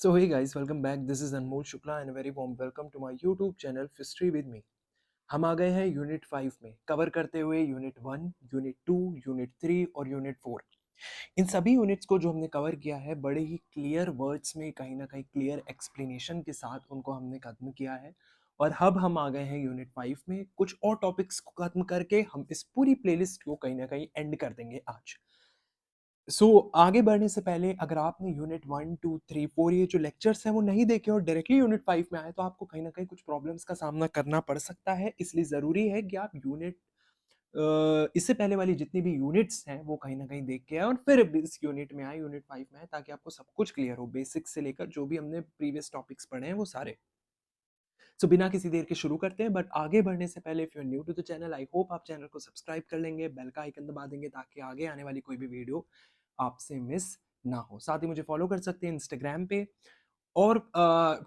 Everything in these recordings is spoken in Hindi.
So hey guys, welcome back. This is Anmol Shukla and a very warm welcome to my YouTube channel History with me. हम आ गए हैं यूनिट 5 में कवर करते हुए यूनिट 1, यूनिट 2, यूनिट 3 और यूनिट 4। इन सभी यूनिट्स को जो हमने कवर किया है बड़े ही क्लियर वर्ड्स में कहीं ना कहीं क्लियर एक्सप्लेनेशन के साथ उनको हमने खत्म किया है। और अब हम आ गए हैं यूनिट 5 में कुछ और टॉपिक्स को खत्म करके हम इस पूरी प्लेलिस्ट को कहीं ना कहीं एंड कर देंगे आज। आगे बढ़ने से पहले अगर आपने यूनिट 1, 2, 3, 4 ये जो लेक्चर्स हैं वो नहीं देखे और डायरेक्टली यूनिट 5 में आए तो आपको कहीं ना कहीं कुछ प्रॉब्लम्स का सामना करना पड़ सकता है। इसलिए ज़रूरी है कि आप इससे पहले वाली जितनी भी यूनिट्स हैं वो कहीं ना कहीं देख के आए और फिर इस यूनिट में आए, यूनिट 5 में आए, ताकि आपको सब कुछ क्लियर हो, बेसिक्स से लेकर जो भी हमने प्रीवियस टॉपिक्स पढ़े हैं वो सारे। बिना किसी देर के शुरू करते हैं, बट आगे बढ़ने से पहले if you are new to the channel, I hope आप चैनल को सब्सक्राइब कर लेंगे, बेल का आइकन दबा देंगे ताकि आगे आने वाली कोई भी वीडियो आपसे मिस ना हो। साथ ही मुझे फॉलो कर सकते हैं इंस्टाग्राम पे और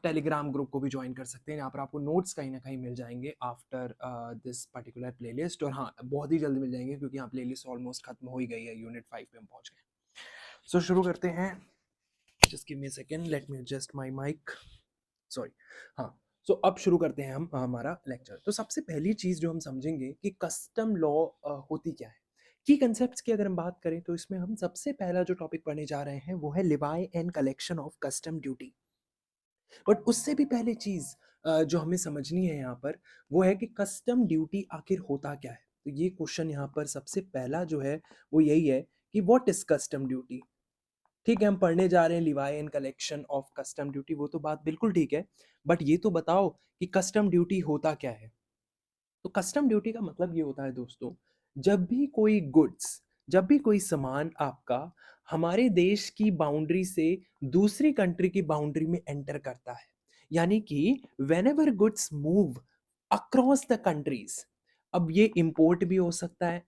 टेलीग्राम ग्रुप को भी ज्वाइन कर सकते हैं। यहाँ पर आपको नोट्स कहीं ना कहीं मिल जाएंगे आफ्टर दिस पर्टिकुलर प्लेलिस्ट, और हाँ बहुत ही जल्दी मिल जाएंगे क्योंकि यहाँ प्लेलिस्ट ऑलमोस्ट खत्म हो ही गई है, यूनिट 5 पे हम पहुंच गए। शुरू करते हैं। Just give me a second, let me adjust my mic. Sorry. हाँ, अब शुरू करते हैं हम हमारा लेक्चर। तो सबसे पहली चीज जो हम समझेंगे कि कस्टम लॉ होती क्या है। की कंसेप्ट्स की अगर हम बात करें तो इसमें हम सबसे पहला जो टॉपिक पढ़ने जा रहे हैं वो है Levi and collection of custom duty. But उससे भी पहले चीज जो हमें समझनी है यहाँ पर वो है कि कस्टम ड्यूटी आखिर होता क्या है। तो ये क्वेश्चन यहाँ पर सबसे पहला जो है वो यही है कि व्हाट इज कस्टम ड्यूटी। ठीक है, हम पढ़ने जा रहे हैं Levi and collection of custom duty, वो तो बात बिल्कुल ठीक है, बट ये तो बताओ कि कस्टम ड्यूटी होता क्या है। तो कस्टम ड्यूटी का मतलब ये होता है दोस्तों, जब भी कोई गुड्स, जब भी कोई सामान आपका हमारे देश की बाउंड्री से दूसरी कंट्री की बाउंड्री में एंटर करता है, यानी कि when ever goods move across the countries. अब ये इंपोर्ट भी हो सकता है,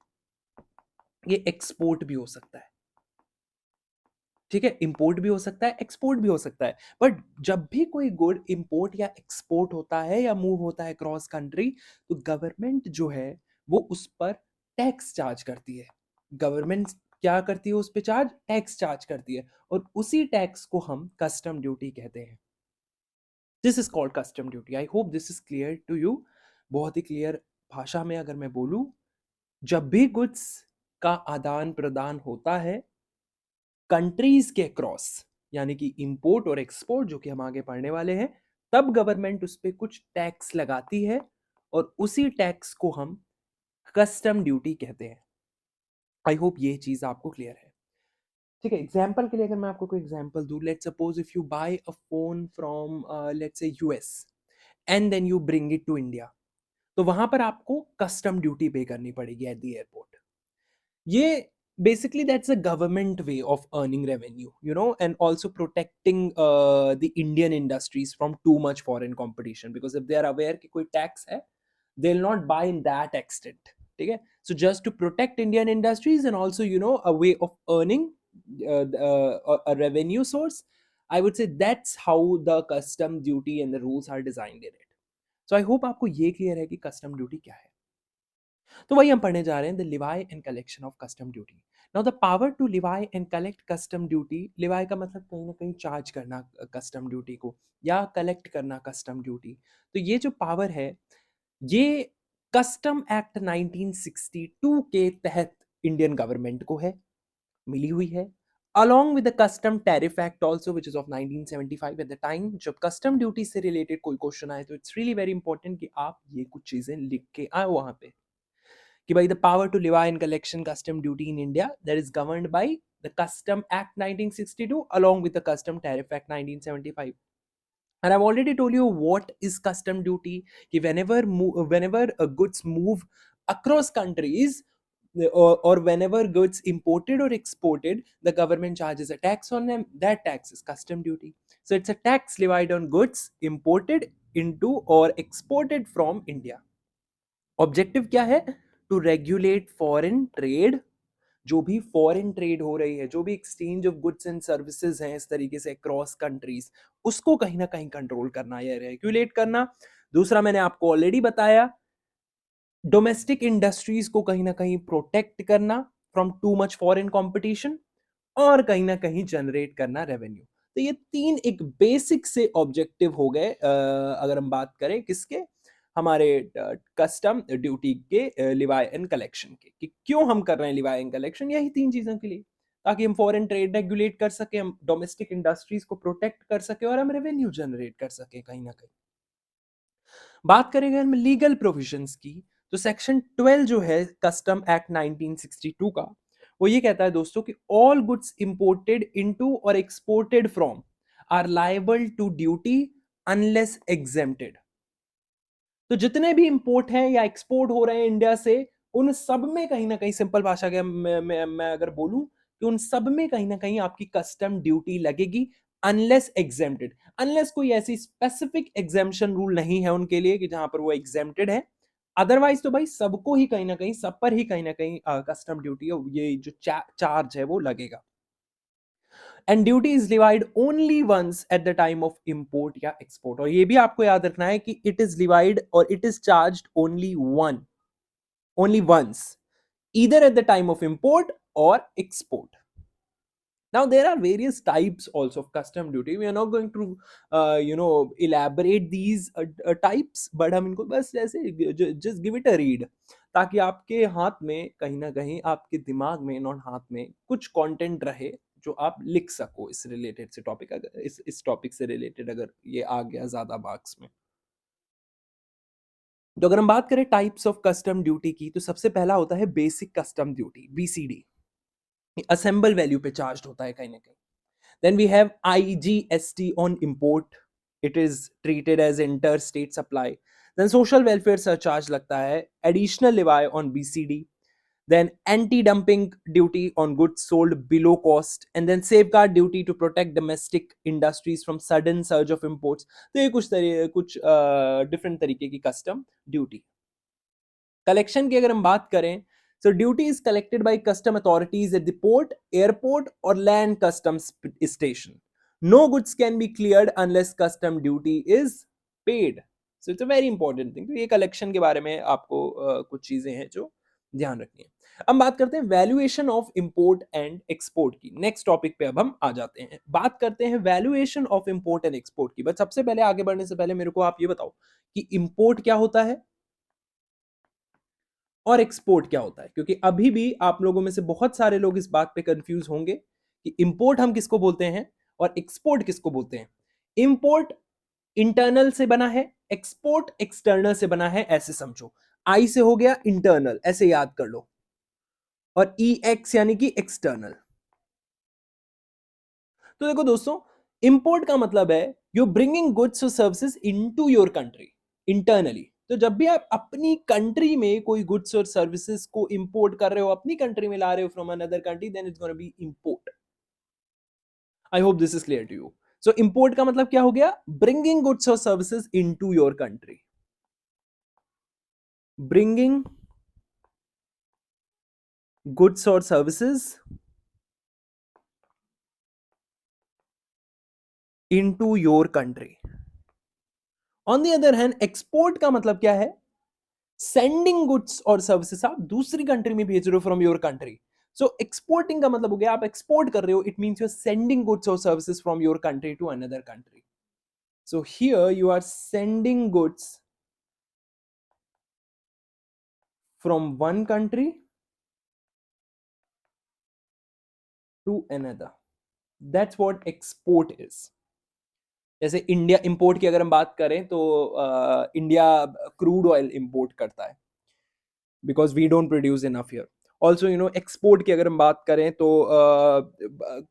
ये एक्सपोर्ट भी हो सकता है। ठीक है, इंपोर्ट भी हो सकता है, एक्सपोर्ट भी हो सकता है, बट जब भी कोई गुड इंपोर्ट या एक्सपोर्ट होता है या मूव होता है क्रॉस कंट्री, तो गवर्नमेंट जो है वो उस पर टैक्स चार्ज करती है। गवर्नमेंट क्या करती है, उस पर टैक्स चार्ज करती है, और उसी टैक्स को हम कस्टम ड्यूटी कहते हैं। This is called custom duty. I hope this is clear to you. बहुत ही क्लियर भाषा में अगर मैं बोलूं, जब भी गुड्स का आदान प्रदान होता है कंट्रीज के क्रॉस, यानी कि इंपोर्ट और एक्सपोर्ट जो कि हम आगे पढ़ने वाले हैं, तब गवर्नमेंट उस पर कुछ टैक्स लगाती है और उसी टैक्स को हम कस्टम ड्यूटी कहते हैं। आई होप ये चीज आपको क्लियर है। ठीक है, एग्जाम्पल के लिए अगर मैं आपको कोई एग्जाम्पल दूं, let suppose if you buy a phone from let's say US and then you bring it to India, तो वहां पर आपको कस्टम ड्यूटी पे करनी पड़ेगी एट द एयरपोर्ट। ये basically that's a government way of earning revenue, and also protecting the Indian industries from too much foreign competition, because if they are aware कि कोई tax है, they'll not buy in that extent. ठीक है, so just to protect Indian industries and also a way of earning a revenue source, I would say that's how the custom duty and the rules are designed in it. So I hope आपको ये क्लियर है कि कस्टम ड्यूटी क्या है। तो वही हम पढ़ने जा रहे हैं, the levy and collection of custom duty. Now the power to levy and collect custom duty, levy का मतलब कहीं ना कहीं चार्ज करना कस्टम ड्यूटी को, या कलेक्ट करना कस्टम ड्यूटी। तो ये जो पावर है ये कस्टम एक्ट 1962 के तहत इंडियन गवर्नमेंट को है, मिली हुई है, along with the custom tariff act also which is of 1975 at the time। जब कस्टम ड्यूटी से रिलेटेड कोई क्वेश्चन आए तो इट्स रियली वेरी इंपॉर्टेंट कि आप ये कुछ चीजें लिख के आए वहां पे, कि भाई the power to levy and collection custom duty in India that is governed by the custom act 1962 along with the custom tariff act 1975। and I've already told you what is custom duty, कि whenever goods move across countries, or whenever goods imported or exported, the government charges a tax on them. That tax is custom duty. So it's a tax levied on goods imported into or exported from India। Objective क्या है, टू रेगुलेट फॉरेन ट्रेड। जो भी फॉरेन ट्रेड हो रही है, जो भी exchange of goods and services हैं इस तरीके से क्रॉस कंट्रीज, उसको कहीं ना कहीं कंट्रोल करना या रेगुलेट करना। दूसरा मैंने आपको ऑलरेडी बताया, डोमेस्टिक इंडस्ट्रीज को कहीं ना कहीं प्रोटेक्ट करना from too much foreign competition, और कहीं ना कहीं जनरेट करना रेवेन्यू। तो ये 3 एक बेसिक से ऑब्जेक्टिव हो गए अगर हम बात करें किसके, हमारे कस्टम ड्यूटी के लिवाई एंड कलेक्शन के, कि क्यों हम कर रहे हैं लिवाई एंड कलेक्शन, यही 3 चीज़ों के लिए, ताकि हम फॉरेन ट्रेड रेगुलेट कर सकें, हम डोमेस्टिक इंडस्ट्रीज को प्रोटेक्ट कर सकें और हम रेवेन्यू जनरेट कर सकें कहीं ना कहीं। बात करेंगे हम लीगल प्रोविजंस की, तो सेक्शन 12 जो है कस्टम एक्ट 1962 का, वो ये कहता है दोस्तों कि ऑल गुड्स इंपोर्टेड इनटू और exported from are liable to duty unless exempted. तो जितने भी इंपोर्ट हैं या एक्सपोर्ट हो रहे हैं इंडिया से, उन सब में कहीं ना कहीं, सिंपल भाषा के मैं अगर बोलूं, कि उन सब में कहीं ना कहीं आपकी कस्टम ड्यूटी लगेगी अनलेस एग्जेम्प्टेड। अनलेस कोई ऐसी स्पेसिफिक एग्जेम्पशन रूल नहीं है उनके लिए कि जहां पर वो एग्जेम्प्टेड है, अदरवाइज तो भाई सबको ही कहीं ना कहीं, सब पर ही कहीं ना कहीं कस्टम ड्यूटी, ये जो चार्ज है वो लगेगा। And duty is divide only once at the time of import या एक्सपोर्ट, और ये भी आपको याद रखना है कि इट इज डिवाइड और it is charged only once, either at the time of import or export. Now there are various types also of custom duty. We are not going to elaborate these types, but हम इनको बस ऐसे just give it a read, ताकि आपके हाथ में कहीं ना कहीं, आपके दिमाग में, नॉट हाथ में, कुछ कंटेंट रहे जो आप लिख सको इस रिलेटेड से टॉपिक, अगर इस टॉपिक से रिलेटेड अगर ये आ गया ज्यादा मार्क्स में। तो अगर हम बात करें टाइप्स ऑफ कस्टम ड्यूटी की, तो सबसे पहला होता है basic custom duty, BCD, assemble value पे चार्ज होता है कहीं ना कहीं। Then we have IGST on import, it is treated as inter state supply. Then social welfare surcharge लगता है, additional levy on BCD, then anti-dumping duty on goods sold below cost, and then safeguard duty to protect domestic industries from sudden surge of imports। तो ये कुछ डिफरेंट तरीके की कस्टम ड्यूटी। कलेक्शन की अगर हम बात करें, so duty is collected by custom authorities at the port, airport or land customs station. No goods can be cleared unless custom duty is paid. So it's a very important thing। तो ये कलेक्शन के बारे में आपको कुछ चीजें हैं जो ध्यान रखनी है। अब बात करते हैं valuation of import and export की। नेक्स्ट टॉपिक पे अब हम आ जाते हैं, बात करते हैं valuation of import and export की। बट सबसे पहले, आगे बढ़ने से पहले मेरे को आप ये बताओ कि इंपोर्ट क्या होता है और एक्सपोर्ट क्या होता है, क्योंकि अभी भी आप लोगों में से बहुत सारे लोग इस बात पे कंफ्यूज होंगे कि इंपोर्ट हम किसको बोलते हैं और एक्सपोर्ट किसको बोलते हैं। इंपोर्ट इंटरनल से बना है, एक्सपोर्ट एक्सटर्नल से बना है, ऐसे समझो। आई से हो गया इंटरनल, ऐसे याद कर लो, और ई एक्स यानी कि एक्सटर्नल। तो देखो दोस्तों, इंपोर्ट का मतलब है यू ब्रिंगिंग गुड्स और services into your country internally. तो जब भी आप अपनी कंट्री में कोई गुड्स और सर्विसेज को इंपोर्ट कर रहे हो, अपनी कंट्री में ला रहे हो from another country, then it's gonna be import. I hope this is clear to you. So import का मतलब क्या हो गया, ब्रिंगिंग गुड्स और services into your country, bringing goods और services into your country. On the other hand, export का मतलब क्या है, सेंडिंग गुड्स और सर्विसेज आप दूसरी कंट्री में भेज रहे हो from your country. So exporting का मतलब हो गया आप एक्सपोर्ट कर रहे हो, it means you are sending goods और services from your country to another country. So here you are sending goods from one country to another, that's what export is. जैसे इंडिया इंपोर्ट की अगर हम बात करें तो इंडिया क्रूड ऑयल इंपोर्ट करता है because we don't produce enough here. Also export की अगर हम बात करें तो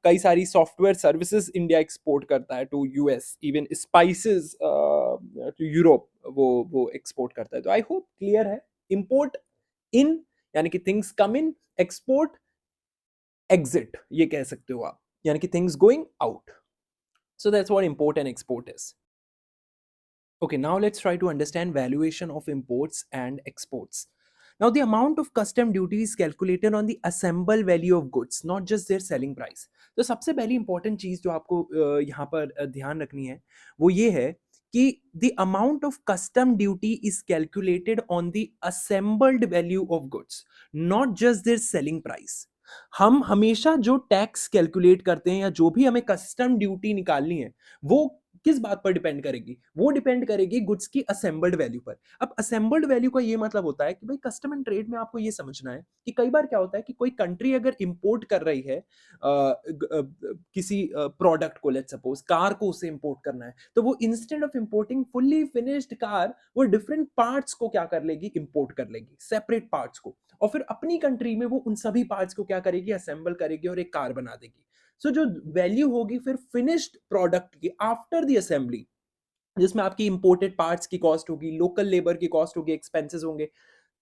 कई सारी सॉफ्टवेयर सर्विसेज इंडिया एक्सपोर्ट करता है to US, even spices to Europe, वो एक्सपोर्ट करता है। तो आई होप क्लियर है। इंपोर्ट इन यानी कि things come in, export exit ये कह सकते हो आप, यानी कि things going out. So that's what import and export is. Okay, now let's try to understand valuation of imports and exports. Now, the amount of custom duty is calculated on the assemble value of goods, not just their selling price. तो सबसे पहली इंपॉर्टेंट चीज जो आपको यहाँ पर ध्यान रखनी है वो ये है कि the amount of custom duty is calculated on the assembled value of goods, not just their selling price. हम हमेशा जो टैक्स कैलकुलेट करते हैं या जो भी हमें कस्टम ड्यूटी निकालनी है वो किस बात पर डिपेंड करेगी? वो डिपेंड करेगी गुड्स की असेंबल्ड वैल्यू पर। अब असेंबल्ड वैल्यू का ये मतलब होता है कि भाई कस्टम एंड ट्रेड में आपको ये समझना है कि कई बार क्या होता है कि कोई कंट्री अगर इंपोर्ट कर रही है किसी प्रोडक्ट को, लेट्स सपोज कार को उसे इंपोर्ट करना है, तो वो instead of importing fully finished car वो डिफरेंट पार्ट्स को क्या कर लेगी, इंपोर्ट कर लेगी, सेपरेट पार्ट्स को, और फिर अपनी कंट्री में वो उन सभी पार्ट्स को क्या करेगी, असेंबल करेगी और एक कार बना देगी। सो जो वैल्यू होगी फिर फिनिश्ड प्रोडक्ट की आफ्टर द असेंबली, जिसमें आपकी इंपोर्टेड पार्ट्स की कॉस्ट होगी, लोकल लेबर की कॉस्ट होगी, एक्सपेंसेस होंगे,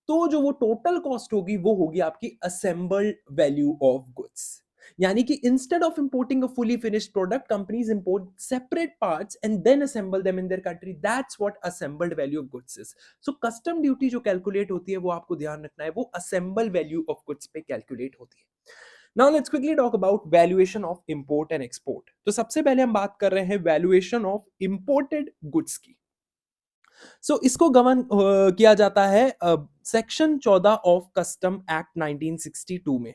तो जो वो टोटल कॉस्ट होगी वो होगी आपकी असेंबल्ड वैल्यू ऑफ गुड्स। यानी कि instead of importing a fully finished product, companies import separate parts and then assemble them in their country. That's what assembled value of goods is. So custom duty जो कैलकुलेट होती है वो आपको ध्यान रखना है, वो असेंबल वैल्यू ऑफ गुड्स पे कैलकुलेट होती है। Now let's quickly talk about valuation of import and export. तो सबसे पहले हम बात कर रहे हैं वैल्यूएशन ऑफ इंपोर्टेड गुड्स की। सो इसको गवर्न किया जाता है सेक्शन 14 ऑफ कस्टम एक्ट 1962 में।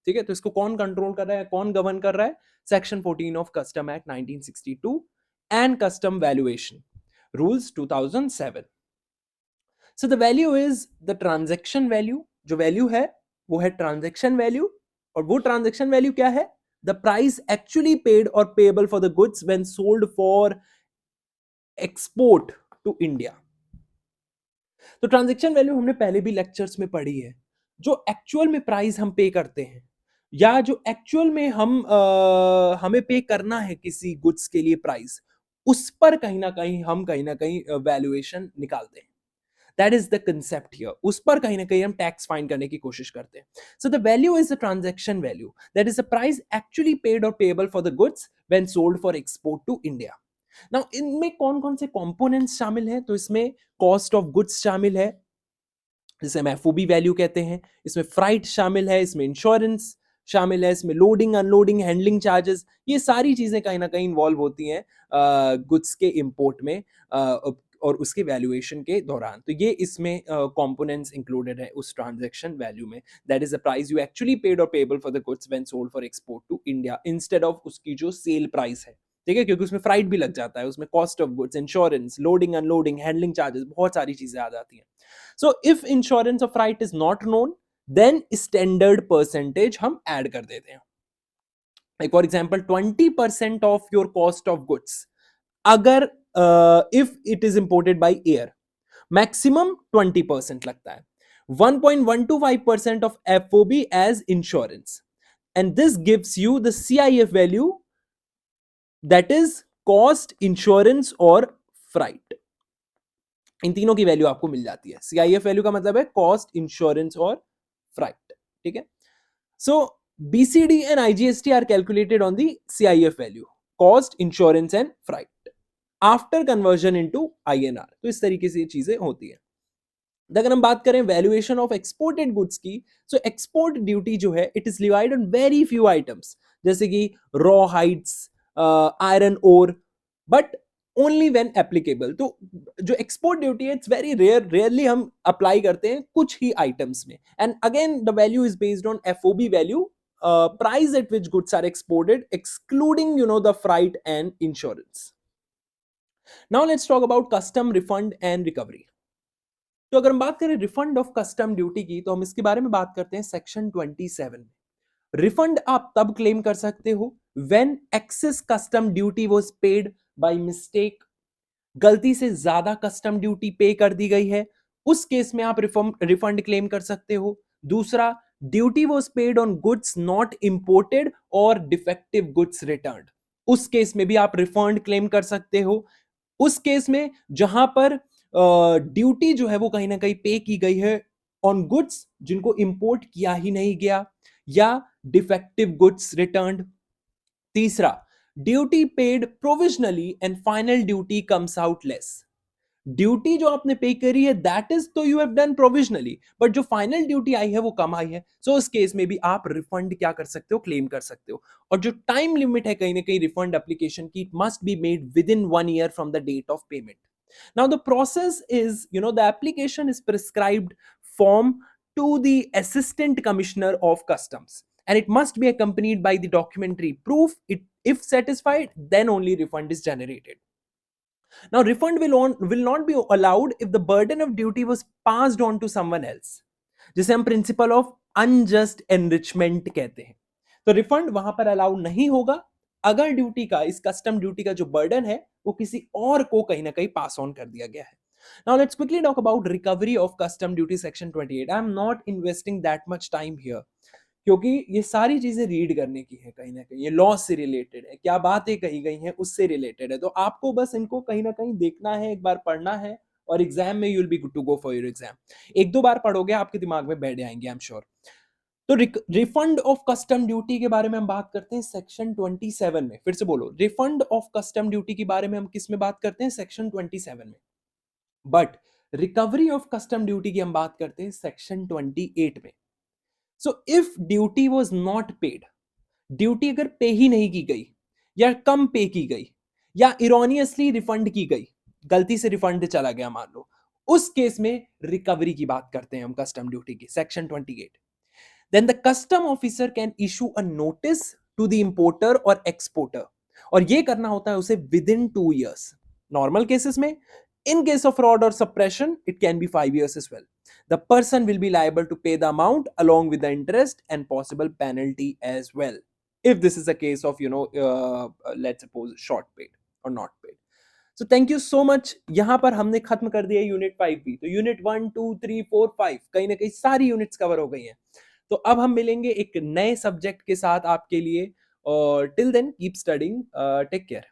ठीक है, तो इसको कौन कंट्रोल कर रहा है, कौन गवर्न कर रहा है? Section 14 of custom act 1962 and custom valuation rules 2007। So the value is the transaction value. जो वैल्यू है वो है ट्रांजैक्शन वैल्यू, और वो ट्रांजैक्शन वैल्यू क्या है? द प्राइस एक्चुअली पेड और payable for the goods when sold for export to India. तो ट्रांजैक्शन वैल्यू हमने पहले भी लेक्चर्स में पढ़ी है। जो एक्चुअल में प्राइस हम पे करते हैं या जो एक्चुअल में हमें पे करना है किसी गुड्स के लिए प्राइस, उस पर कहीं ना कहीं वैल्यूएशन निकालते हैं। That is the concept here. उस पर कहीं ना कहीं हम टैक्स फाइंड करने की कोशिश करते हैं। So the value is the transaction value, that is the price actually paid और payable for the goods when sold for export to India. Now इनमें कौन कौन से कंपोनेंट्स शामिल हैं? तो इसमें कॉस्ट ऑफ गुड्स शामिल है, जिसे हम एफओबी वैल्यू कहते हैं, इसमें फ्राइट शामिल है, इसमें इंश्योरेंस शामिल है, इसमें लोडिंग अनलोडिंग हैंडलिंग चार्जेस, ये सारी चीजें कहीं ना कहीं इन्वॉल्व होती हैं गुड्स के इंपोर्ट में और उसके वैल्यूएशन के दौरान। तो ये इसमें कंपोनेंट्स इंक्लूडेड है उस ट्रांजैक्शन वैल्यू में। That is the price you actually paid और payable for the goods when sold for export to India, instead of उसकी जो सेल प्राइस है। ठीक है, क्योंकि उसमें फ्राइट भी लग जाता है, उसमें cost of goods, insurance, loading unloading, handling charges, बहुत सारी चीजें आ जाती हैं। So if insurance of freight is not known, then standard percentage हम add कर देते हैं। Like for example, 20% of your cost of goods, अगर if it is imported by air, maximum 20% लगता है। 1.125% of FOB as insurance, and this gives you the CIF value, that is cost, insurance और freight। इन तीनों की वैल्यू आपको मिल जाती है। सीआईएफ वैल्यू का मतलब है कॉस्ट, इंश्योरेंस और फ्राइट। ठीक है, so BCD and IGST are calculated on the CIF value, cost, insurance and freight, after conversion into INR. तो इस तरीके से ये चीजें होती है। अगर हम बात करें वैल्यूएशन ऑफ एक्सपोर्टेड गुड्स की, सो एक्सपोर्ट ड्यूटी जो है it is levied on very few items, जैसे कि raw hides, iron ore, but only when applicable. तो जो एक्सपोर्ट ड्यूटी है इट्स वेरी रेयरली हम अप्लाई करते हैं कुछ ही आइटम्स में। And again the value is based on FOB value, price at which goods are exported, excluding the freight and insurance. Now let's talk about custom refund and recovery. तो अगर हम बात करें रिफंड ऑफ कस्टम ड्यूटी की, तो हम इसके बारे में बात करते हैं सेक्शन 27 में। रिफंड आप तब क्लेम कर सकते हो when excess custom duty was paid by mistake, गलती से ज्यादा कस्टम ड्यूटी पे कर दी गई है, उस केस में आप रिफंड क्लेम कर सकते हो। दूसरा, duty was paid on goods not imported और डिफेक्टिव गुड्स रिटर्न्ड, उस केस में भी आप रिफंड क्लेम कर सकते हो। उस केस में जहां पर ड्यूटी जो है वो कहीं ना कहीं पे की गई है ऑन गुड्स जिनको इंपोर्ट किया ही नहीं गया, या डिफेक्टिव गुड्स रिटर्न्ड। तीसरा, duty paid provisionally and final duty comes out less. Duty जो आपने पे करी है दैट इज तो you have done provisionally, but जो फाइनल ड्यूटी आई है वो कम आई है, सो उस केस में भी आप रिफंड क्या कर सकते हो, क्लेम कर सकते हो। और जो टाइम लिमिट है कहीं ना कहीं रिफंड एप्लीकेशन की, it must be made within 1 year from the date of payment. Now the process is, the application is prescribed form to the Assistant Commissioner of Customs, and it must be accompanied by the documentary proof. If satisfied, then only refund is generated. Now, refund will not be allowed if the burden of duty was passed on to someone else, जिसे हम प्रिंसिपल ऑफ अनजस्ट एनरिचमेंट कहते हैं. तो रिफंड वहां पर अलाउड नहीं होगा अगर ड्यूटी का, इस कस्टम ड्यूटी का जो बर्डन है वो किसी और को कहीं ना कहीं पास ऑन कर दिया गया है. Now let's quickly talk about recovery of custom duty section 28. I am not investing that much time here क्योंकि ये सारी चीजें रीड करने की है, कहीं ना कहीं ये लॉ से रिलेटेड है, क्या बातें कही गई हैं उससे रिलेटेड है. तो आपको बस इनको कहीं ना कहीं देखना है, एक बार पढ़ना है, और एग्जाम में you will be good to go for your exam. एक दो बार पढ़ोगे आपके दिमाग में बैठ जाएंगे, आई एम श्योर. तो रिफंड ऑफ कस्टम ड्यूटी के बारे में हम बात करते हैं सेक्शन 27 में. फिर से बोलो, रिफंड ऑफ कस्टम ड्यूटी के बारे में हम किस में बात करते हैं? सेक्शन 27 में. But recovery of custom duty की हम बात करते हैं सेक्शन 28 में. So if duty was not paid, duty अगर पे ही नहीं की गई, या कम पे की गई, या इरोनियसली रिफंड की गई, गलती से रिफंड चला गया मान लो, उस केस में रिकवरी की बात करते हैं हम कस्टम ड्यूटी की, section 28. then the custom officer can issue a notice to the importer or exporter, और ये करना होता है उसे within 2 years. नॉर्मल केसेस में, in case of fraud or suppression, it can be 5 years as well. The person will be liable to pay the amount along with the interest and possible penalty as well, if this is a case of let's suppose short paid or not paid. So thank you so much. यहाँ पर हमने खत्म कर दिया यूनिट 5 भी. तो यूनिट 1 2 3 4 5 कहीं ना कहीं सारी यूनिट्स कवर हो गई हैं. तो अब हम मिलेंगे एक नए सब्जेक्ट के साथ आपके लिए, और till then keep studying, take care.